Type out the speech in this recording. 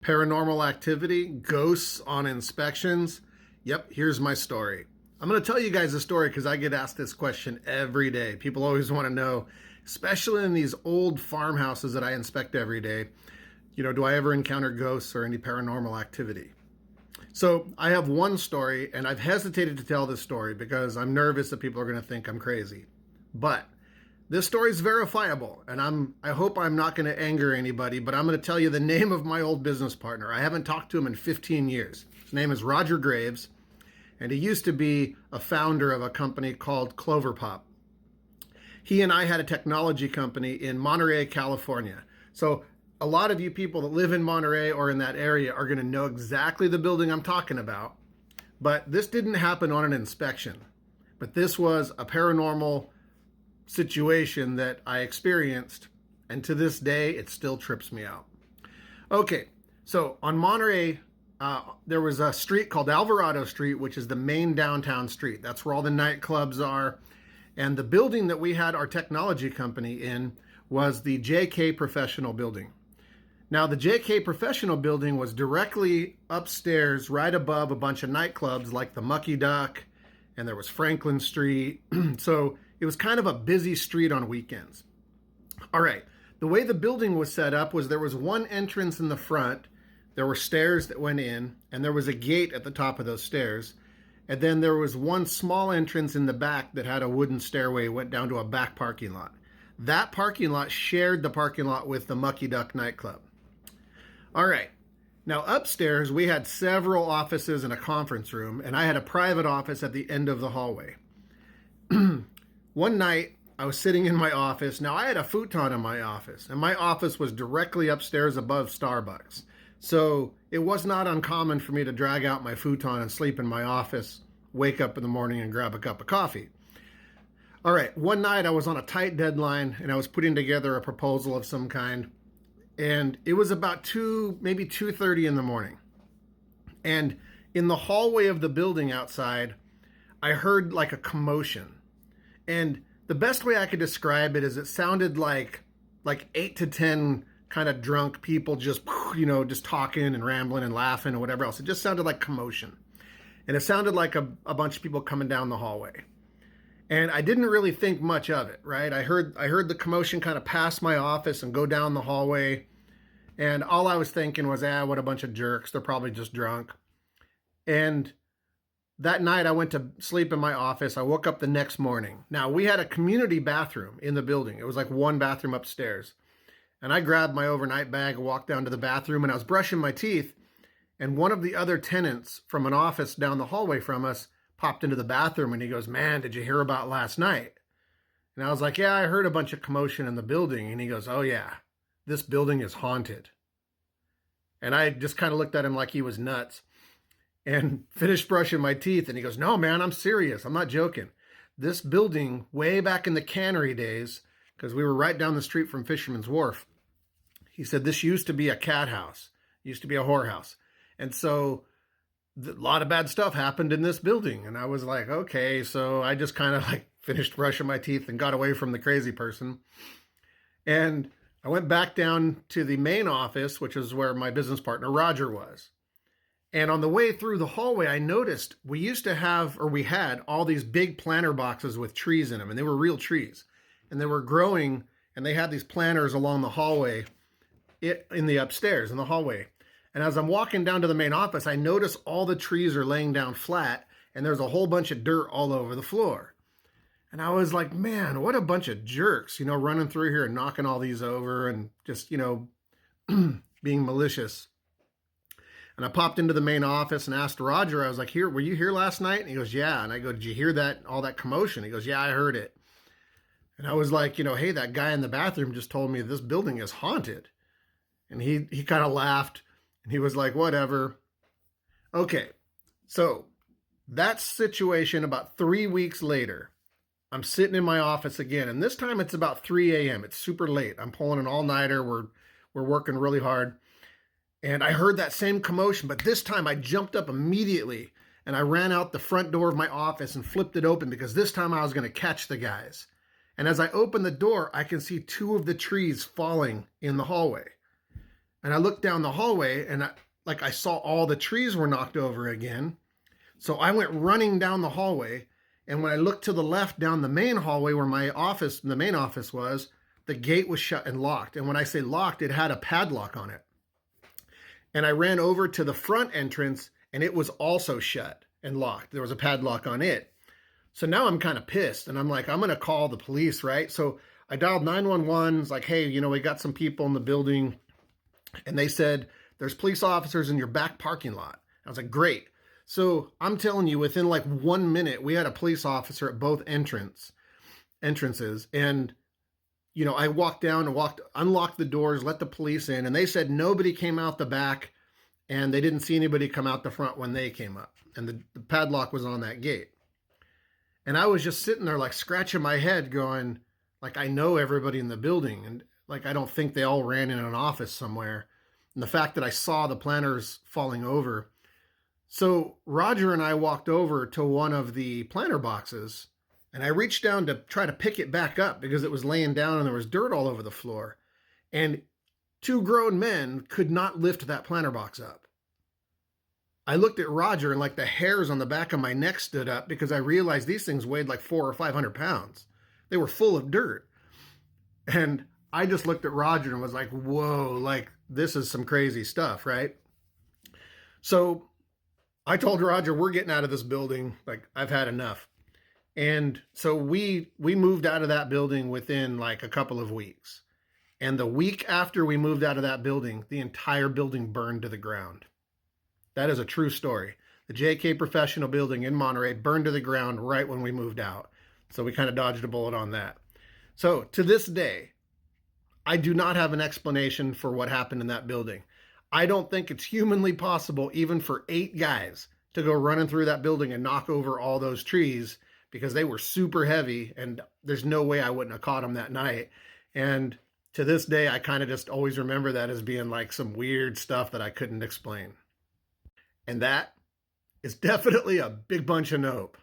Paranormal activity, ghosts on inspections. Yep, here's my story. I'm going to tell you guys a story because I get asked this question every day. People always want to know, especially in these old farmhouses that I inspect every day, do I ever encounter ghosts or any paranormal activity? So I have one story, and I've hesitated to tell this story because I'm nervous that people are going to think I'm crazy. But this story is verifiable, and I hope I'm not going to anger anybody, but I'm going to tell you the name of my old business partner. I haven't talked to him in 15 years. His name is Roger Graves, and he used to be a founder of a company called Clover Pop. He and I had a technology company in Monterey, California. So a lot of you people that live in Monterey or in that area are going to know exactly the building I'm talking about. But this didn't happen on an inspection. But this was a paranormal situation that I experienced, and to this day it still trips me out. Okay, so on Monterey, there was a street called Alvarado Street, which is the main downtown street. That's where all the nightclubs are. And the building that we had our technology company in was the JK Professional Building. Now, the JK Professional Building was directly upstairs, right above a bunch of nightclubs like the Mucky Duck, and there was Franklin Street. So it was kind of a busy street on weekends. All right, the way the building was set up was there was one entrance in the front, there were stairs that went in, and there was a gate at the top of those stairs. And then there was one small entrance in the back that had a wooden stairway, went down to a back parking lot. That parking lot shared the parking lot with the Mucky Duck nightclub. All right, now upstairs we had several offices and a conference room, and I had a private office at the end of the hallway. One night, I was sitting in my office. Now, I had a futon in my office, and my office was directly upstairs above Starbucks. So it was not uncommon for me to drag out my futon and sleep in my office, wake up in the morning and grab a cup of coffee. All right, one night I was on a tight deadline, and I was putting together a proposal of some kind, and it was about maybe 2:30 in the morning. And in the hallway of the building outside, I heard like a commotion. And the best way I could describe it is it sounded like 8 to 10 kind of drunk people just talking and rambling and laughing or whatever else. It just sounded like commotion. And it sounded like a bunch of people coming down the hallway. And I didn't really think much of it, right? I heard the commotion kind of pass my office and go down the hallway. And all I was thinking was, what a bunch of jerks. They're probably just drunk. And that night, I went to sleep in my office. I woke up the next morning. Now, we had a community bathroom in the building. It was like one bathroom upstairs. And I grabbed my overnight bag and walked down to the bathroom, and I was brushing my teeth. And one of the other tenants from an office down the hallway from us popped into the bathroom, and he goes, "Man, did you hear about last night?" And I was like, "Yeah, I heard a bunch of commotion in the building." And he goes, "Oh, yeah, this building is haunted." And I just kind of looked at him like he was nuts and finished brushing my teeth. And he goes, "No, man, I'm serious. I'm not joking. This building, way back in the cannery days, because we were right down the street from Fisherman's Wharf," he said, "this used to be a cat house, used to be a whorehouse. And so a lot of bad stuff happened in this building." And I was like, okay. So I just kind of finished brushing my teeth and got away from the crazy person. And I went back down to the main office, which is where my business partner, Roger, was. And on the way through the hallway, I noticed we had all these big planter boxes with trees in them, and they were real trees. And they were growing, and they had these planters along the hallway in the upstairs, in the hallway. And as I'm walking down to the main office, I notice all the trees are laying down flat, and there's a whole bunch of dirt all over the floor. And I was like, man, what a bunch of jerks, running through here and knocking all these over and just, being malicious. And I popped into the main office and asked Roger, I was like, were you here last night? And he goes, "Yeah." And I go, "Did you hear all that commotion?" He goes, "Yeah, I heard it." And I was like, "Hey, that guy in the bathroom just told me this building is haunted." And he kind of laughed, and he was like, "Whatever." Okay, so that situation, about 3 weeks later, I'm sitting in my office again, and this time it's about 3 a.m. It's super late. I'm pulling an all-nighter. We're working really hard. And I heard that same commotion, but this time I jumped up immediately, and I ran out the front door of my office and flipped it open because this time I was going to catch the guys. And as I open the door, I can see two of the trees falling in the hallway. And I looked down the hallway and I saw all the trees were knocked over again. So I went running down the hallway. And when I looked to the left down the main hallway where the main office was, the gate was shut and locked. And when I say locked, it had a padlock on it. And I ran over to the front entrance and it was also shut and locked. There was a padlock on it. So now I'm kind of pissed and I'm like, I'm going to call the police, right? So I dialed 911. It's like, hey, we got some people in the building. And they said, there's police officers in your back parking lot. I was like, great. So I'm telling you, within like 1 minute, we had a police officer at both entrances. And, I walked down and unlocked the doors, let the police in. And they said nobody came out the back and they didn't see anybody come out the front when they came up. And the padlock was on that gate. And I was just sitting there like scratching my head going, like, I know everybody in the building. And like, I don't think they all ran in an office somewhere. And the fact that I saw the planters falling over. So Roger and I walked over to one of the planter boxes and I reached down to try to pick it back up because it was laying down and there was dirt all over the floor. And 2 grown men could not lift that planter box up. I looked at Roger and like the hairs on the back of my neck stood up because I realized these things weighed like 400 or 500 pounds. They were full of dirt. And I just looked at Roger and was like, whoa, like this is some crazy stuff, right? So I told Roger, we're getting out of this building. Like, I've had enough. And so we moved out of that building within like a couple of weeks. And the week after we moved out of that building, the entire building burned to the ground. That is a true story. The JK Professional building in Monterey burned to the ground right when we moved out. So we kind of dodged a bullet on that. So to this day, I do not have an explanation for what happened in that building. I don't think it's humanly possible, even for 8 guys, to go running through that building and knock over all those trees because they were super heavy and there's no way I wouldn't have caught them that night. And to this day, I kind of just always remember that as being like some weird stuff that I couldn't explain. And that is definitely a big bunch of nope.